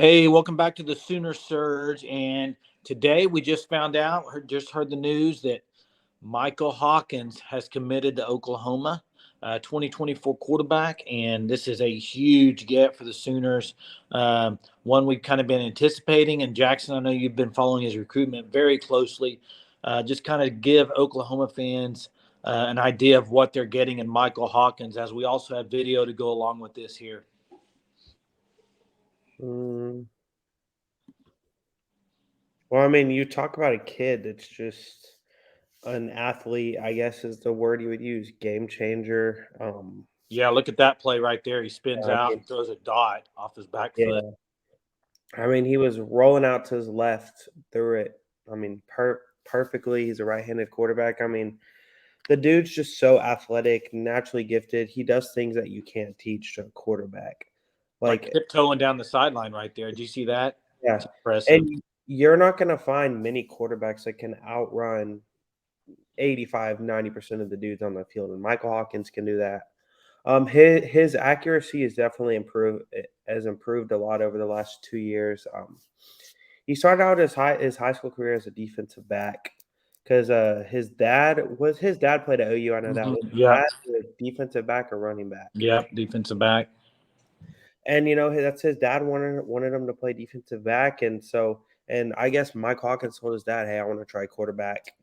Hey, welcome back to the Sooner Surge. And today we just found out, just heard the news that Michael Hawkins has committed to Oklahoma, 2024 quarterback. And this is a huge get for the Sooners. One we've kind of been anticipating. And Jackson, I know you've been following his recruitment very closely. Just kind of give Oklahoma fans an idea of what they're getting in Michael Hawkins, as we also have video to go along with this here. Mm. Well, I mean, you talk about a kid that's just an athlete, I guess is the word you would use, game changer. Yeah, look at that play right there. He spins I out mean, and throws a dot off his back foot. yeah, I mean, he was rolling out to his left, threw it. I mean, perfectly. He's a right-handed quarterback. I mean, the dude's just so athletic, naturally gifted. He does things that you can't teach to a quarterback. Like Like, tiptoeing down the sideline right there. Did you see that? yeah, It's impressive. and you're not going to find many quarterbacks that can outrun 85, 90% of the dudes on the field, and Michael Hawkins can do that. His accuracy is definitely improved. It has improved a lot over the last 2 years. He started out his high school career as a defensive back because his dad played at OU. I know that. Was his Yep. dad a defensive back or running back? Yep. Defensive back. And that's his dad wanted him to play defensive back, and I guess Mike Hawkins told his dad, "Hey, I want to try quarterback."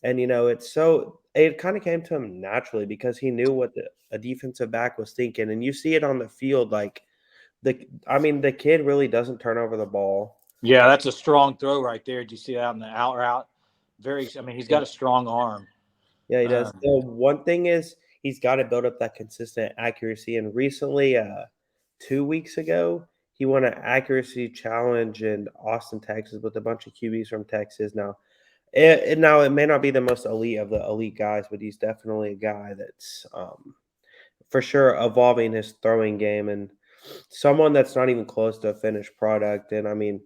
And it kind of came to him naturally because he knew what a defensive back was thinking, and you see it on the field. Like the kid really doesn't turn over the ball. Yeah, that's a strong throw right there. Did you see that on the out route? I mean, he's got a strong arm. Yeah, he does. Um, The one thing is he's got to build up that consistent accuracy. And recently, 2 weeks ago, he won an accuracy challenge in Austin, Texas, with a bunch of QBs from Texas. Now it may not be the most elite of the elite guys, but he's definitely a guy that's for sure evolving his throwing game and someone that's not even close to a finished product. And I mean,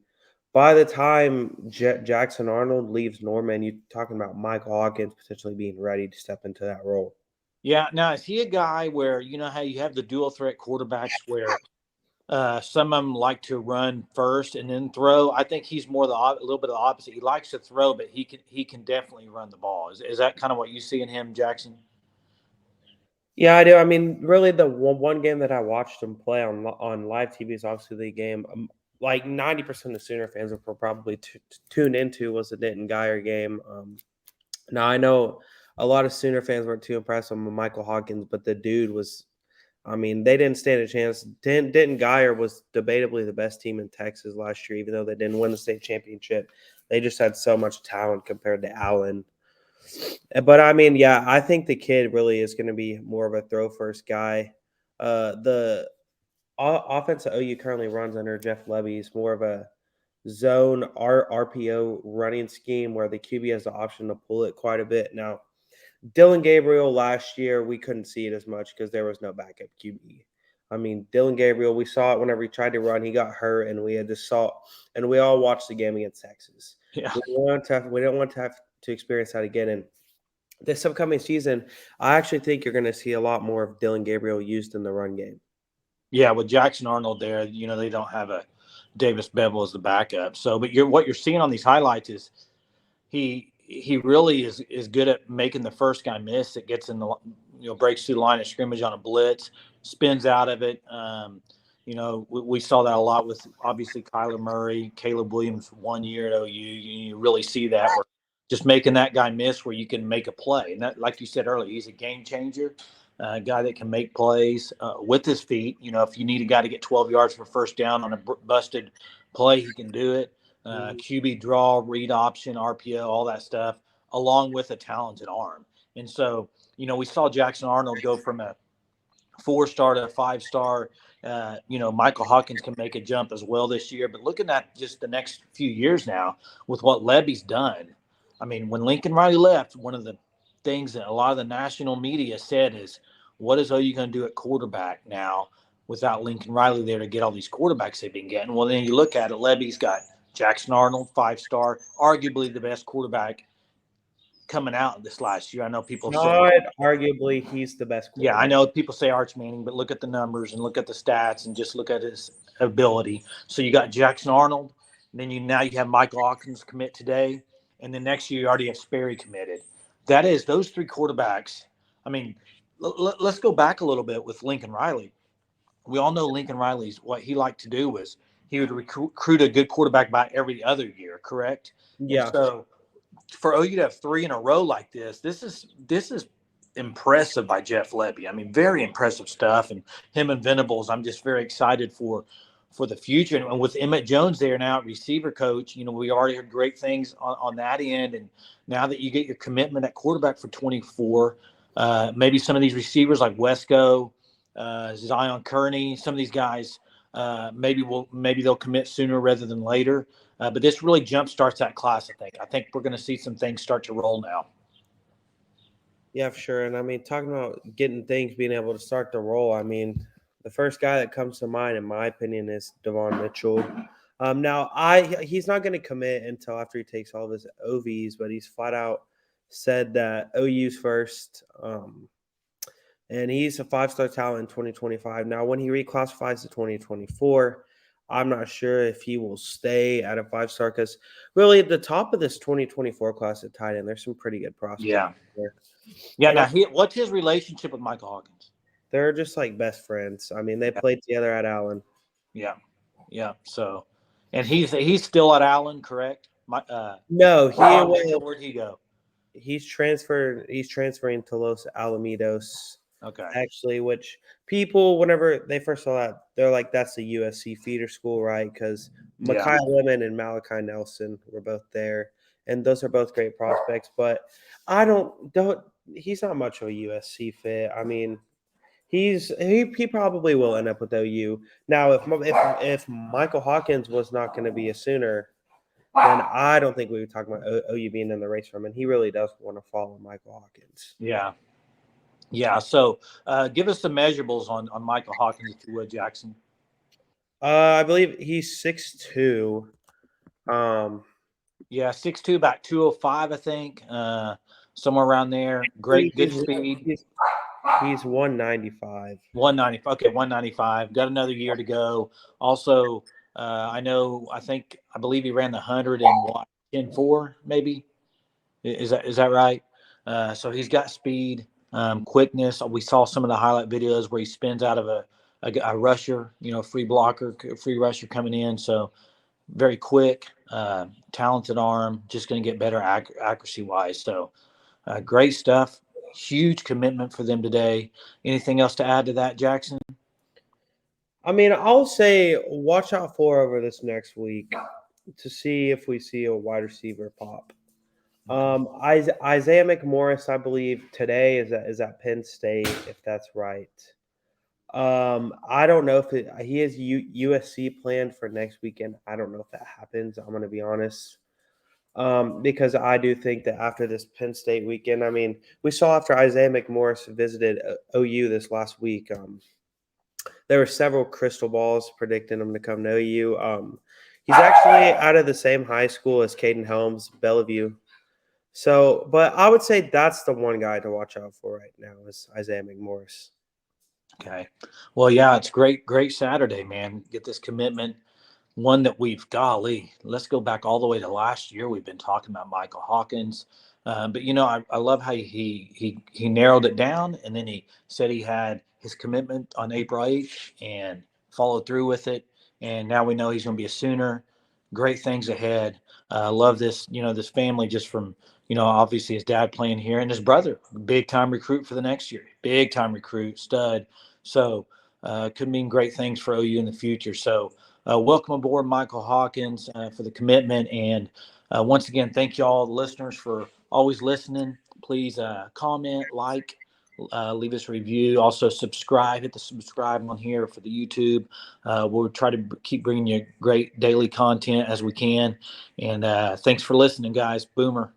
by the time Jackson Arnold leaves Norman, you're talking about Michael Hawkins potentially being ready to step into that role. yeah. Now, is he a guy where, you know, how you have the dual threat quarterbacks where some of them like to run first and then throw? I think he's more a little bit of the opposite. He likes to throw, but he can definitely run the ball. Is that kind of what you see in him, Jackson? Yeah, I do. I mean, really, the one game that I watched him play on live TV is obviously the game. Like 90% of Sooner fans will probably tune into was the Denton Geyer game. Now I know a lot of Sooner fans weren't too impressed with Michael Hawkins, but the dude was. I mean, they didn't stand a chance. Denton Geyer was debatably the best team in Texas last year, even though they didn't win the state championship. They just had so much talent compared to Allen. But I mean, yeah, I think the kid really is going to be more of a throw first guy. The offense that OU currently runs under Jeff Levy is more of a zone RPO running scheme where the QB has the option to pull it quite a bit. Now, Dylan Gabriel last year, we couldn't see it as much because there was no backup QB. I mean, Dylan Gabriel, we saw it whenever he tried to run, he got hurt, and we all watched the game against Texas. Yeah. We don't want to have to experience that again. And this upcoming season, I actually think you're going to see a lot more of Dylan Gabriel used in the run game. Yeah, with Jackson Arnold there, you know, they don't have a Davis Bevel as the backup. So, but what you're seeing on these highlights is he really is good at making the first guy miss. It gets in the, you know, breaks through the line of scrimmage on a blitz, spins out of it. You know, we saw that a lot with obviously Kyler Murray, Caleb Williams 1 year at OU. You really see that where just making that guy miss where you can make a play. And that, like you said earlier, he's a game changer, a guy that can make plays with his feet. You know, if you need a guy to get 12 yards for first down on a busted play, he can do it. QB draw, read option, RPO, all that stuff, along with a talented arm. And so, you know, we saw Jackson Arnold go from a 4-star to a 5-star. You know, Michael Hawkins can make a jump as well this year. But looking at just the next few years now with what Levy's done, I mean, when Lincoln Riley left, one of the things that a lot of the national media said is, what is OU going to do at quarterback now without Lincoln Riley there to get all these quarterbacks they've been getting? Well, then you look at it, Levy's got Jackson Arnold, 5-star, arguably the best quarterback coming out this last year. I know people say, Not arguably, he's the best yeah, I quarterback. know people say Arch Manning, but look at the numbers and look at the stats and just look at his ability. So you got Jackson Arnold, and then now you have Michael Hawkins commit today, and then next year you already have Sperry committed. That is those three quarterbacks. I mean, let's go back a little bit with Lincoln Riley. We all know Lincoln Riley's what he liked to do was he would recruit a good quarterback by every other year, correct? And Yeah. so for OU to have three in a row like this is impressive by Jeff Lebby. I mean, very impressive stuff. And him and Venables, I'm just very excited for the future. And with Emmett Jones there now, receiver coach, we already heard great things on that end. And now that you get your commitment at quarterback for 24, maybe some of these receivers like Wesco, Zion Kearney, some of these guys, maybe they'll commit sooner rather than later. But this really jump starts that class. I think we're going to see some things start to roll now. Yeah, for sure. And I mean, talking about getting things being able to start to roll, I mean, the first guy that comes to mind, in my opinion, is Devon Mitchell. Now, he's not going to commit until after he takes all of his OVs, but he's flat out said that OU's first, and he's a 5-star talent in 2025. Now, when he reclassifies to 2024, I'm not sure if he will stay at a 5-star because really at the top of this 2024 class at tight end, there's some pretty good prospects there. Yeah. Now, what's his relationship with Michael Hawkins? They're just like best friends. I mean, they played together at Allen. Yeah. So, and he's still at Allen, correct? No, where'd he go? He's transferring to Los Alamitos. Okay. Actually, which people, whenever they first saw that, they're like, "That's the USC feeder school, right?" Because Mekhi Lemon and Malachi Nelson were both there, and those are both great prospects. But I don't. He's not much of a USC fit. I mean, he probably will end up with OU. Now, if Michael Hawkins was not going to be a Sooner, then I don't think we would talk about OU being in the race for him. And he really does want to follow Michael Hawkins. Yeah. So, give us the measurables on Michael Hawkins, if you would, Jackson. I believe he's 6'2". 6'2", about 205, I think. Somewhere around there. Good speed. He's 195. 195. Okay, 195. Got another year to go. Also, I believe he ran the 100 in 10.4, maybe. Is that right? So he's got speed, quickness. We saw some of the highlight videos where he spins out of a rusher, free rusher coming in. So very quick, talented arm, just going to get better accuracy wise. So great stuff. Huge commitment for them today. Anything else to add to that, Jackson? I mean, I'll say watch out for over this next week to see if we see a wide receiver pop. Isaiah McMorris, I believe today is at Penn State, if that's right. I don't know if he has USC planned for next weekend. I don't know if that happens. I'm going to be honest. Because I do think that after this Penn State weekend, I mean, we saw after Isaiah McMorris visited OU this last week, there were several crystal balls predicting him to come to OU. He's actually out of the same high school as Caden Helms, Bellevue. So, but I would say that's the one guy to watch out for right now is Isaiah McMorris. Okay. Well, yeah, it's great Saturday, man. Get this commitment. One that let's go back all the way to last year. We've been talking about Michael Hawkins. But, I love how he narrowed it down, and then he said he had his commitment on April 8th and followed through with it. And now we know he's going to be a Sooner. Great things ahead. Love this, this family just from, obviously his dad playing here and his brother, big time recruit for the next year, big time recruit, stud. So could mean great things for OU in the future. So welcome aboard, Michael Hawkins, for the commitment. And once again, thank you all the listeners for always listening. Please comment, like, leave us a review. Also subscribe, hit the subscribe on here for the YouTube. We'll try to keep bringing you great daily content as we can. And thanks for listening, guys. Boomer.